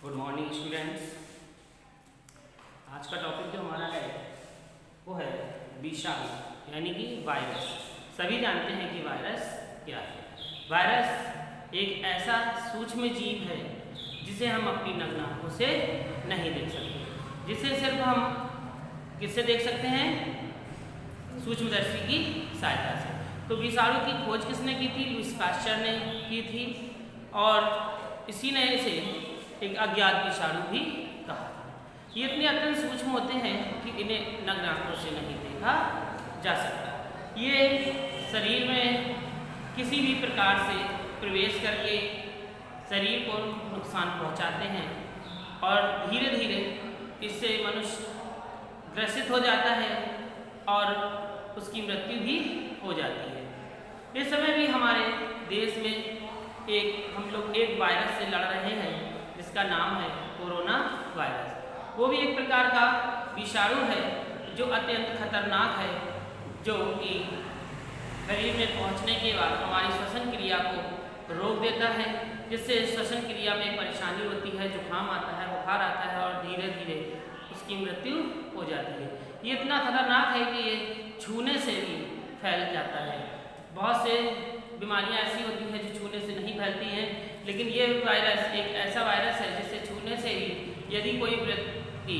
Good morning students. आज का topic जो हमारा है वो है विषाणु यानी कि वायरस। सभी जानते हैं कि वायरस क्या है। वायरस एक ऐसा सूक्ष्म जीव है जिसे हम अपनी नग्न आंखों से नहीं देख सकते, जिसे सिर्फ हम किससे देख सकते हैं? सूक्ष्मदर्शी की सहायता से। तो विषाणु की खोज किसने की थी? लुईस पास्चर ने की थी और इसी ने इसे एक अज्ञात विषाणु भी कहा था। ये इतने अत्यंत सूक्ष्म होते हैं कि इन्हें नग्न आंखों से नहीं देखा जा सकता। ये शरीर में किसी भी प्रकार से प्रवेश करके शरीर को नुकसान पहुंचाते हैं और धीरे धीरे इससे मनुष्य ग्रसित हो जाता है और उसकी मृत्यु भी हो जाती है। इस समय भी हमारे देश में हम लोग एक वायरस से लड़ रहे हैं जिसका नाम है कोरोना वायरस। वो भी एक प्रकार का विषाणु है जो अत्यंत खतरनाक है, जो कि शरीर में पहुंचने के बाद हमारी श्वसन क्रिया को रोक देता है, जिससे श्वसन क्रिया में परेशानी होती है, जुकाम आता है, बुखार आता है और धीरे धीरे उसकी मृत्यु हो जाती है। ये इतना खतरनाक है कि ये छूने से भी फैल जाता है। बहुत से बीमारियां ऐसी होती हैं जो छूने से नहीं फैलती हैं, लेकिन ये वायरस एक ऐसा वायरस है जिससे छूने से ही यदि कोई व्यक्ति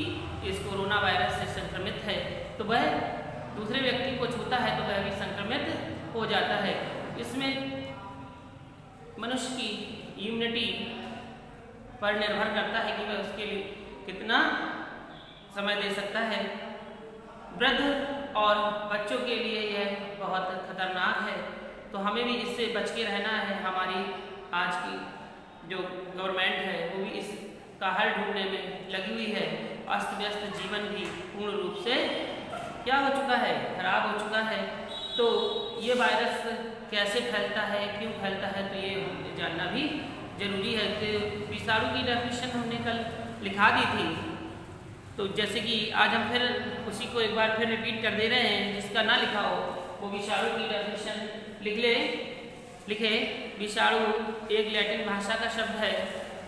इस कोरोना वायरस से संक्रमित है तो वह दूसरे व्यक्ति को छूता है तो वह भी संक्रमित हो जाता है। इसमें मनुष्य की इम्यूनिटी पर निर्भर करता है कि वह उसके लिए कितना समय दे सकता है। वृद्ध और बच्चों के लिए यह बहुत खतरनाक है, तो हमें भी इससे बच के रहना है। हमारी आज की जो गवर्नमेंट है वो भी इसका हल ढूंढने में लगी हुई है। अस्त व्यस्त जीवन भी पूर्ण रूप से क्या हो चुका है? खराब हो चुका है। तो ये वायरस कैसे फैलता है, क्यों फैलता है, तो ये हमें जानना भी जरूरी है। तो विषाणु की डेफिनेशन हमने कल लिखा दी थी, तो जैसे कि आज हम फिर उसी को एक बार फिर रिपीट कर दे रहे हैं। जिसका ना लिखा हो वो विषाणु की डेफिनेशन लिखे। विषाणु एक लैटिन भाषा का शब्द है।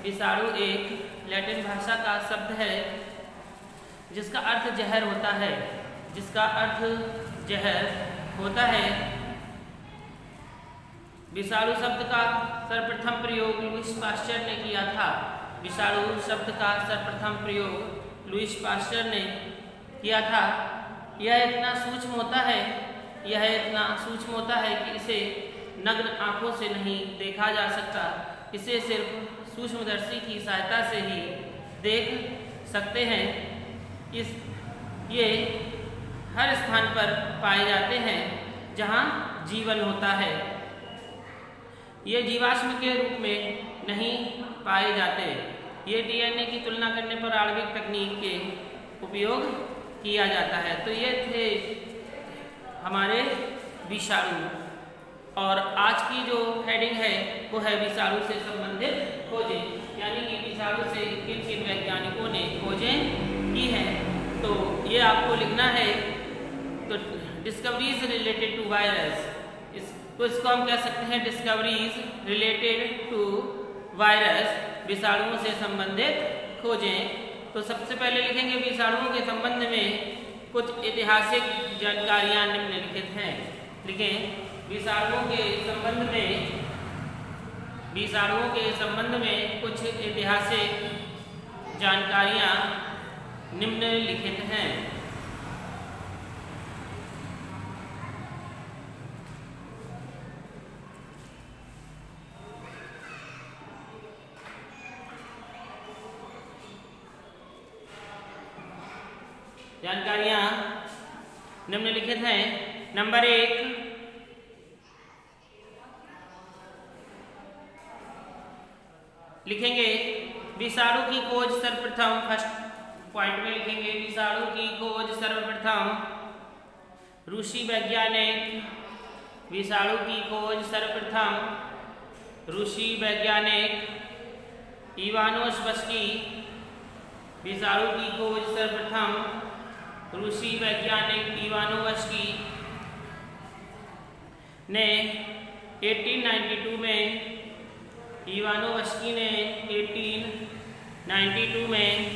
विषाणु एक लैटिन भाषा का शब्द है जिसका अर्थ जहर होता है। जिसका अर्थ जहर होता है। विषाणु शब्द का सर्वप्रथम प्रयोग लुईस पास्चर ने किया था। विषाणु शब्द का सर्वप्रथम प्रयोग लुईस पास्चर ने किया था। यह इतना सूक्ष्म होता है कि इसे नग्न आंखों से नहीं देखा जा सकता। इसे सिर्फ सूक्ष्मदर्शी की सहायता से ही देख सकते हैं। ये हर स्थान पर पाए जाते हैं जहां जीवन होता है। ये जीवाश्म के रूप में नहीं पाए जाते। ये डीएनए की तुलना करने पर आणविक तकनीक के उपयोग किया जाता है। तो ये थे हमारे विषाणु, और आज की जो हेडिंग है वो है विषाणु से संबंधित खोजें, यानी कि विषाणु से किन किन वैज्ञानिकों ने खोजें की हैं। तो ये आपको लिखना है। तो डिस्कवरीज रिलेटेड टू वायरस, इसको हम कह सकते हैं डिस्कवरीज रिलेटेड टू वायरस, विषाणुओं से संबंधित खोजें। तो सबसे पहले लिखेंगे विषाणुओं के संबंध में कुछ ऐतिहासिक जानकारियां निम्नलिखित हैं। लिखें विषाणुओं के संबंध में कुछ ऐतिहासिक जानकारियां निम्नलिखित हैं। जानकारियां निम्नलिखित हैं। नंबर 1, लिखेंगे विषाणु की खोज सर्वप्रथम, फर्स्ट पॉइंट में लिखेंगे विषाणु की खोज सर्वप्रथम रूसी वैज्ञानिक। विषाणु की खोज सर्वप्रथम रूसी वैज्ञानिक इवानोवस्की। विषाणु की खोज सर्वप्रथम रूसी वैज्ञानिक इवानोवस्की ने 1892 में इवानोवस्की ने 92 में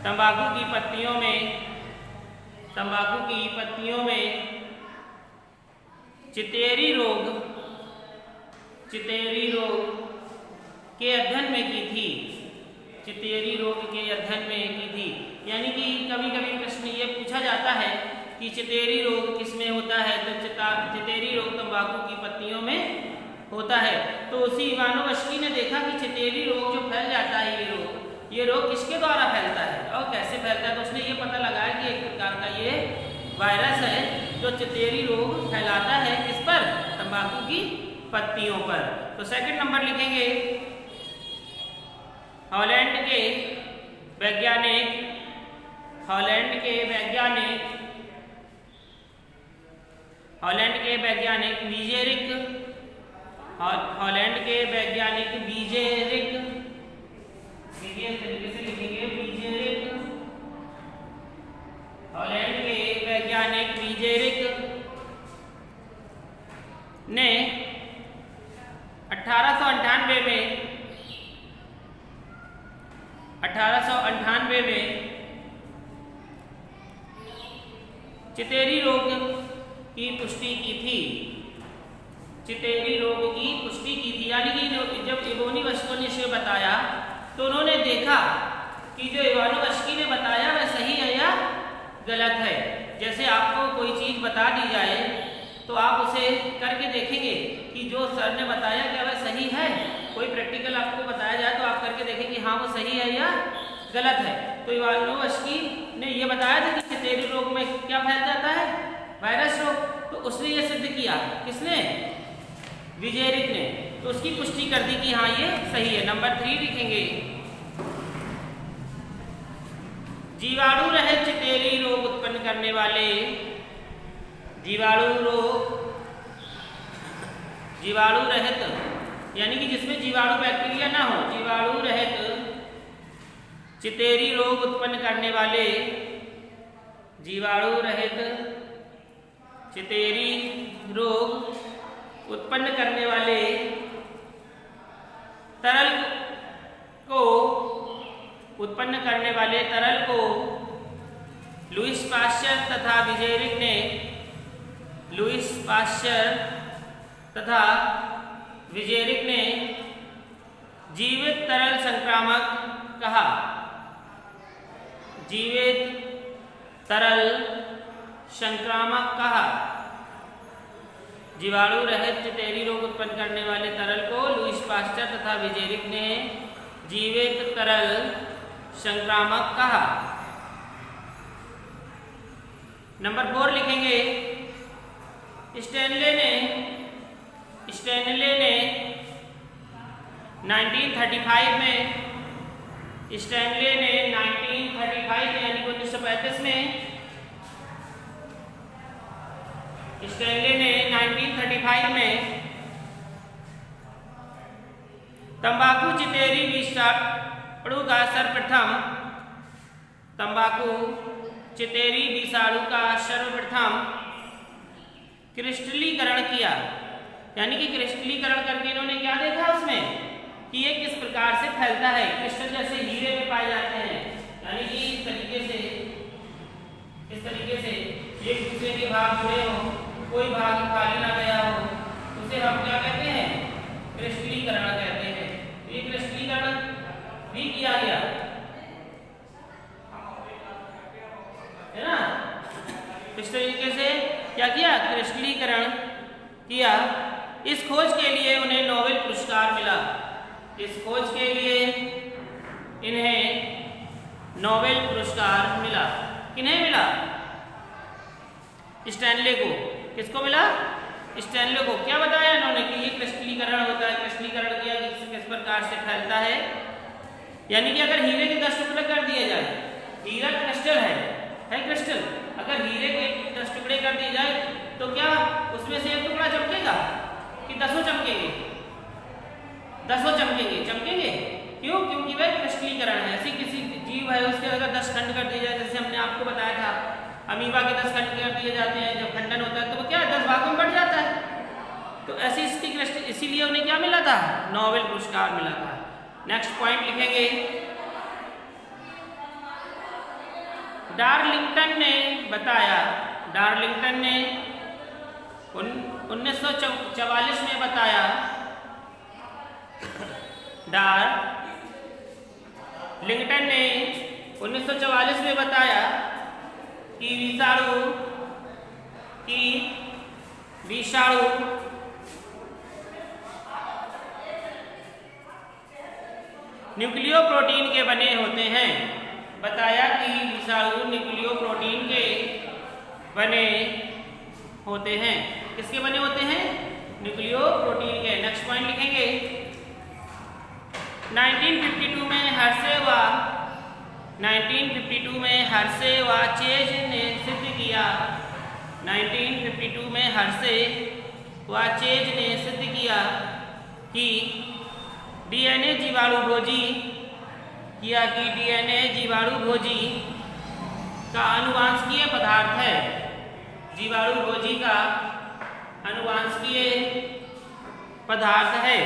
तंबाकू की पत्तियों में चितेरी रोग के अध्ययन में की थी। यानी कि कभी कभी प्रश्न ये पूछा जाता है कि चितेरी रोग किसमें होता है, तो चितेरी रोग तंबाकू की पत्तियों में होता है। तो उसी इवानोव्स्की ने देखा कि चितेरी रोग जो फैल जाता है, ये रोग किसके द्वारा फैलता है और कैसे फैलता है। तो उसने ये पता लगाया कि एक प्रकार का ये वायरस है जो चितेरी रोग फैलाता है, किस पर, तंबाकू की पत्तियों पर। तो सेकंड नंबर लिखेंगे, हॉलैंड के वैज्ञानिक वीजेरिक, इस तरीके से लिखेंगे वीजेरिक, हॉलैंड के वैज्ञानिक वीजेरिक ने 1898 में चितेरी रोग की पुष्टि की थी। यानी कि जब इवानोव्स्की ने इसे बताया तो उन्होंने देखा कि जो इवानोव्स्की ने बताया वह सही है या गलत है। जैसे आपको कोई चीज़ बता दी जाए तो आप उसे करके देखेंगे कि जो सर ने बताया क्या वह सही है। कोई प्रैक्टिकल आपको बताया जाए तो आप करके देखेंगे हाँ वो सही है या गलत है। तो इवानोव्स्की ने ये बताया था कि चितेरी रोग में क्या फैल जाता है, वायरस रोग। तो उसने ये सिद्ध किया, किसने, वीजेरिक ने। तो उसकी पुष्टि कर दी कि हाँ ये सही है। नंबर 3 लिखेंगे, जीवाणु रहित चितेरी रोग उत्पन्न करने वाले, जीवाणु रहित यानी कि जिसमें जीवाणु बैक्टीरिया ना हो, जीवाणु रहित चितेरी रोग उत्पन्न करने वाले, तरल को लुईस पाश्चर तथा विजेरिक ने जीवित तरल संक्रामक कहा। जीवाणु रहित चितेरी रोग उत्पन्न करने वाले तरल को लुईस पाश्चर तथा विजेरिक ने जीवित तरल संक्रामक कहा। नंबर 4 लिखेंगे, स्टैनले ने 1935 में, यानी 1935 में स्टैनले ने 1935 में तंबाकू चितेरी विषाणु का सर्वप्रथम क्रिस्टलीकरण किया। यानी कि क्रिस्टलीकरण करके इन्होंने क्या देखा उसमें कि ये किस प्रकार से फैलता है। क्रिस्टल जैसे हीरे में पाए जाते हैं, यानी कि इस तरीके से एक दूसरे के भाग जुड़े हो, कोई भाग खाली ना गया हो, उसे हम क्या कहते हैं, क्रिस्टलीकरण कहते हैं। ये क्रिस्टलीकरण भी किया गया है ना। इस तरीके से क्या किया, क्रिस्टलीकरण किया। इस खोज के लिए उन्हें नोबेल पुरस्कार मिला। इन्हें नोबेल पुरस्कार मिला। किन्हें मिला, स्टैनले को। किसको मिला, स्टैनले को। क्या बताया इन्होंने कि ये क्रिस्टलीकरण होता है, क्रिस्टलीकरण किया किस प्रकार से फैलता है। यानी कि अगर हीरे के 10 टुकड़े कर दिए जाए, हीरा क्रिस्टल है क्रिस्टल, अगर हीरे के 10 टुकड़े कर दिए जाए तो क्या उसमें से एक टुकड़ा चमकेगा कि 10 चमकेंगे? 10 चमकेंगे। क्यों? क्योंकि वह क्रिस्टलीकरण है। ऐसी किसी जीव है उसके अगर 10 खंड कर दिए जाए, जैसे हमने आपको बताया था अमीबा के 10 खंड कर दिए जाते हैं, जब खंडन होता है तो वो क्या 10 भागों में बढ़ जाता है। तो ऐसी इसकी इसीलिए उन्हें क्या मिला था, नोबेल पुरस्कार मिला था। नेक्स्ट पॉइंट लिखेंगे, डार्लिंगटन ने बताया, डार्लिंगटन ने 1944 में बताया, डार्लिंगटन ने 1944 में बताया कि विषाणु न्यूक्लियोप्रोटीन के बने होते हैं। बताया कि विषाणु न्यूक्लियोप्रोटीन के बने होते हैं। किसके बने होते हैं? न्यूक्लियोप्रोटीन के। नेक्स्ट पॉइंट लिखेंगे, 1952 में हर्शे व चेज ने सिद्ध किया, 1952 में हर्शे व चेज ने सिद्ध किया कि डीएनए जीवाणुभोजी का अनुवांशिकीय पदार्थ है। जीवाणुभोजी का अनुवांशिकीय पदार्थ है।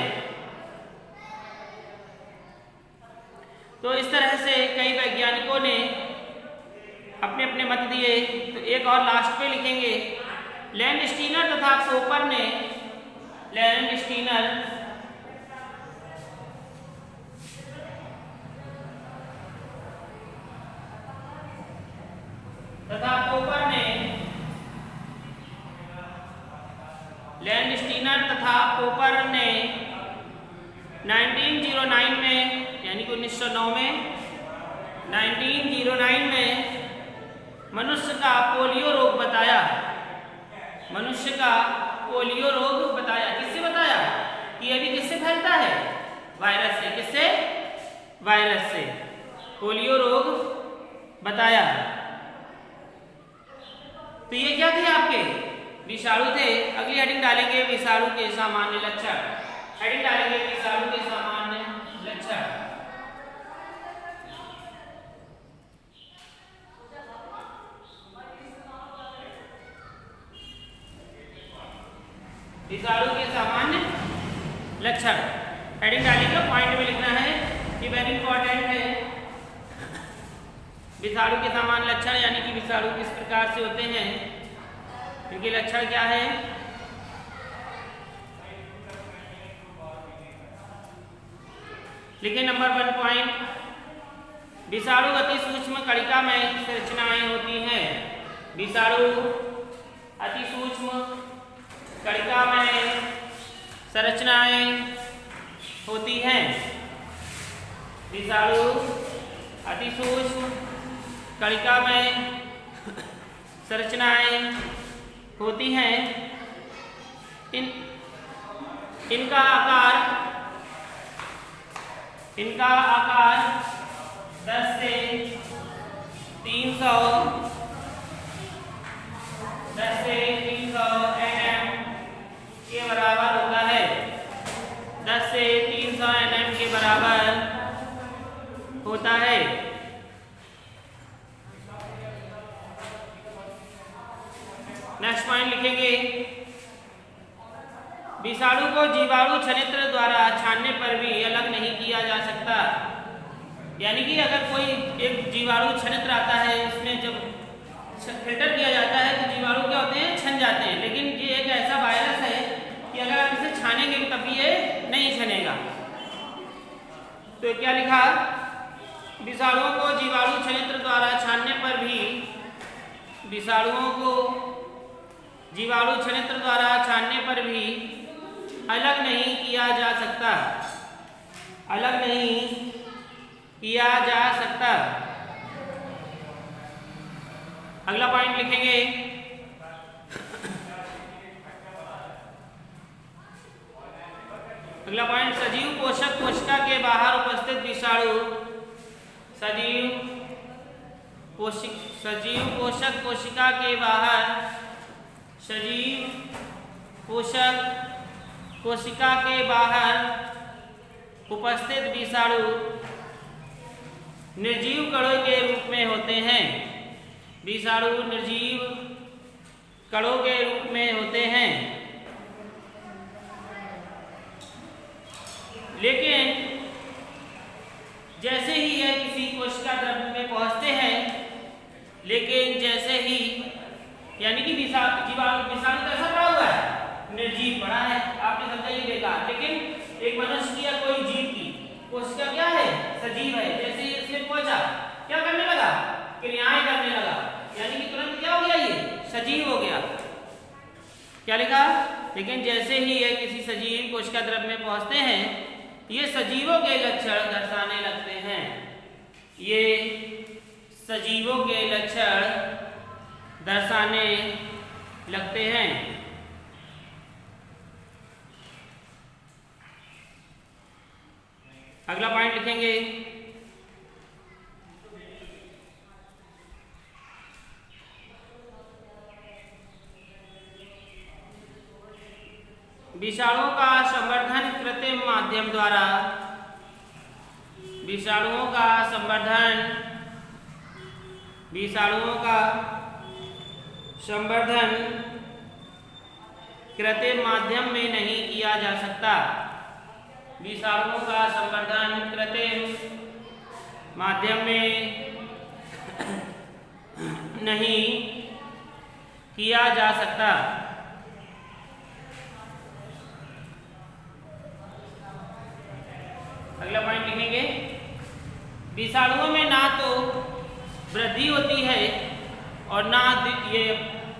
तो इस तरह से कई वैज्ञानिकों ने अपने अपने मत दिए। तो एक और लास्ट पे लिखेंगे, लैंडस्टीनर तथा पोपर ने लैंडस्टीनर तथा पोपर ने 1909 में, यानी कि 1909 में, 1909 में मनुष्य का पोलियो रोग बताया। किससे बताया? कि अभी किससे फैलता है? वायरस से। किससे? वायरस से पोलियो रोग बताया। तो ये क्या थे? आपके विषाणु थे। अगली हेडिंग डालेंगे, विषाणु के सामान्य लक्षण। हेडिंग डालेंगे, विषाणु के सामान्य लक्षण। विषाणु के सामान्य लक्षण हेडिंग डालेंगे, पॉइंट में लिखना है, ये वेरी इंपॉर्टेंट है। विषाणु के सामान्य लक्षण यानी कि विषाणु किस प्रकार से होते हैं, इनके लक्षण क्या है। लिखिए नंबर 1 पॉइंट, विषाणु अति सूक्ष्म कणिका में संरचनाएं होती हैं। विषाणु अति सूक्ष्म कणिका में संरचनाएं होती हैं। विषाणु अति सूक्ष्म कणिका में संरचनाएं होती हैं। इनका आकार 10 से 300 nm के बराबर होता है। 10 से 300 nm के बराबर होता है। नेक्स्ट पॉइंट लिखेंगे, विषाणु को जीवाणु छनित्र द्वारा छानने पर भी अलग नहीं किया जा सकता। यानी कि अगर कोई एक जीवाणु छनित्र आता है, उसमें जब फिल्टर किया जाता है तो जीवाणु क्या होते हैं? छन जाते हैं। लेकिन ये एक ऐसा वायरस है कि अगर आप इसे छानेंगे तब भी ये नहीं छनेगा। तो क्या लिखा? विषाणुओं को जीवाणु छनित्र द्वारा छानने पर भी अलग नहीं किया जा सकता। अगला पॉइंट लिखेंगे, अगला पॉइंट, सजीव पोषक कोशिका के बाहर उपस्थित विषाणु सजीव पोषक कोशिका के बाहर उपस्थित विषाणु निर्जीव कणों के रूप में होते हैं। विषाणु निर्जीव कणों के रूप में होते हैं। लेकिन जैसे ही यह किसी कोशिका द्रव्य में पहुंचते हैं, लेकिन जैसे ही यानी कि विषाणु कैसा पड़ा हुआ है, निर्जीव पड़ा है, आपने समझा ये बेकार। लेकिन एक मनुष्य की या कोई जीव की कोशिका क्या है, सजीव है। जैसे ही इसमें पहुंचा, क्या करने लगा, क्रियाएं करने लगा, यानी कि तुरंत क्या हो गया, ये सजीव हो गया। क्या लिखा, लेकिन जैसे ही ये किसी सजीव कोशिका द्रव्य में पहुंचते हैं, ये सजीवों के लक्षण दर्शाने लगते हैं। ये सजीवों के लक्षण दर्शाने लगते हैं। अगला पॉइंट लिखेंगे, विषाणुओं का संवर्धन कृत्रिम माध्यम द्वारा, विषाणुओं का संवर्धन कृत्रिम माध्यम में नहीं किया जा सकता। विषाणुओं का संवर्धन कृत्रिम माध्यम में नहीं किया जा सकता। अगला पॉइंट लिखेंगे, विषाणुओं में ना तो वृद्धि होती है और ना ये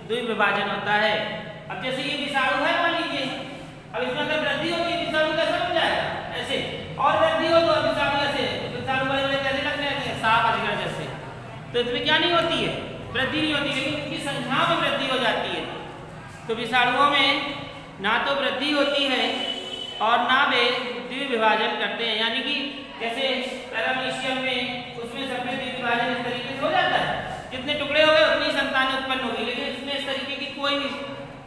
द्विविभाजन होता है। अब जैसे ये विषाणु है, मान लीजिए, अब इसमें अगर वृद्धि होती है, विषाणु कैसा बन जाएगा, ऐसे, और वृद्धि हो तो विषाणु ऐसे, विषाणु बड़े बड़े कैसे लगने लगते हैं, सांप अजगर जैसे। तो इसमें क्या नहीं होती है, वृद्धि नहीं होती, लेकिन उनकी संख्या में वृद्धि हो जाती है। तो विषाणुओं में ना तो वृद्धि होती है और ना वे द्विविभाजन करते हैं, यानी कि जैसे पैरामीशियम में, उसमें सब में द्विविभाजन इस तरीके से हो जाता है, जितने टुकड़े हो गए उतनी संतानें उत्पन्न होगी, लेकिन इसमें इस तरीके की कोई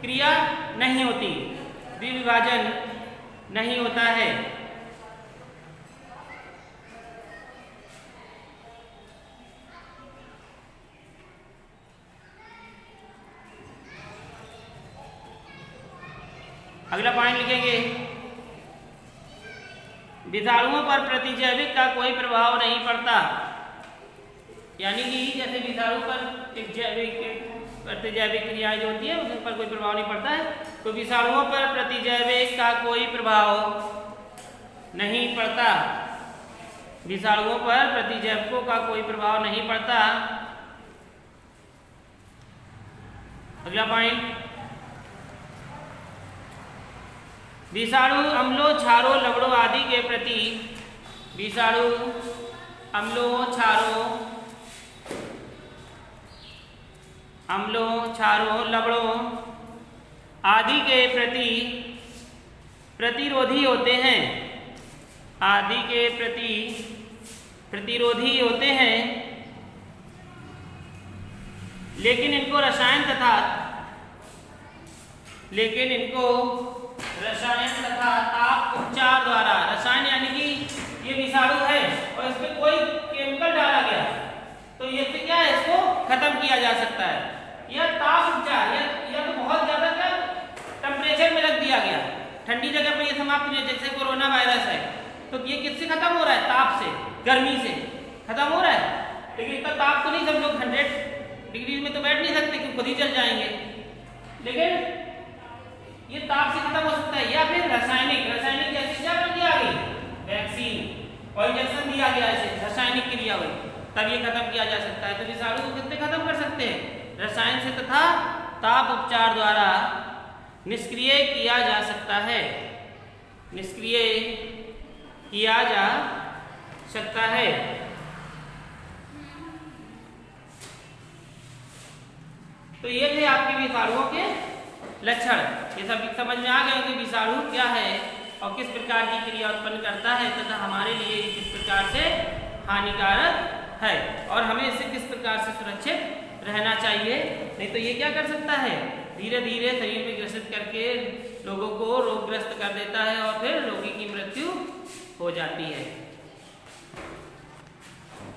क्रिया नहीं होती, द्विविभाजन नहीं होता है। अगला पॉइंट लिखेंगे, विषाणुओं पर प्रतिजैविक का कोई प्रभाव नहीं पड़ता, यानी कि जैसे विषाणु पर एक जैविक प्रतिजैविक क्रियाएं जो होती है उस पर कोई प्रभाव नहीं पड़ता है, तो विषाणुओं पर प्रतिजैविक का कोई प्रभाव नहीं पड़ता। विषाणुओं पर प्रतिजैविकों का कोई प्रभाव नहीं पड़ता। अगला पॉइंट, विषाणु अम्लों, क्षारों, लवणों आदि के प्रति, विषाणु अम्लों, क्षारों, लवणों आदि के प्रति प्रतिरोधी होते हैं, आदि के प्रति प्रतिरोधी होते हैं, लेकिन इनको रसायन तथा ताप उपचार द्वारा, रसायन यानी कि ये विषाणु है और इसमें कोई केमिकल डाला गया तो ये से क्या है, इसको खत्म किया जा सकता है, या ताप उपचार, या तो बहुत ज्यादा क्या टेम्परेचर में रख दिया गया, ठंडी जगह पर ये समाप्त नहीं, जैसे कोरोना वायरस है, तो ये किससे खत्म हो रहा है, ताप से, गर्मी से खत्म हो रहा है। लेकिन इतना ताप तो नहीं, सब लोग 100 डिग्री में तो बैठ नहीं सकते क्योंकि खुद ही जल जाएंगे, लेकिन ये ताप से खत्म हो सकता है। या फिर रासायनिक जैसे क्या बन गया, वैक्सीन और इंजेक्शन दिया गया, ऐसे रासायनिक क्रिया हुई, तब ये खत्म किया जा सकता है। तो विषाणु को कितने खत्म कर सकते हैं, रसायन से तथा ताप उपचार द्वारा निष्क्रिय किया जा सकता है, निष्क्रिय किया जा सकता है। तो ये थे आपके विषाणुओं के लक्षण। ये सब समझ में आ गए कि विषाणु क्या है और किस प्रकार की क्रिया उत्पन्न करता है तथा हमारे लिए किस प्रकार से हानिकारक है और हमें इससे किस प्रकार से सुरक्षित रहना चाहिए। नहीं तो ये क्या कर सकता है, धीरे धीरे शरीर में ग्रसित करके लोगों को रोगग्रस्त कर देता है और फिर रोगी की मृत्यु हो जाती है।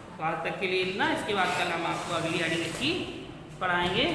तो आज तक के लिए इतना, इसके बाद कल हम आपको अगली हेडिंग इसकी पढ़ाएंगे।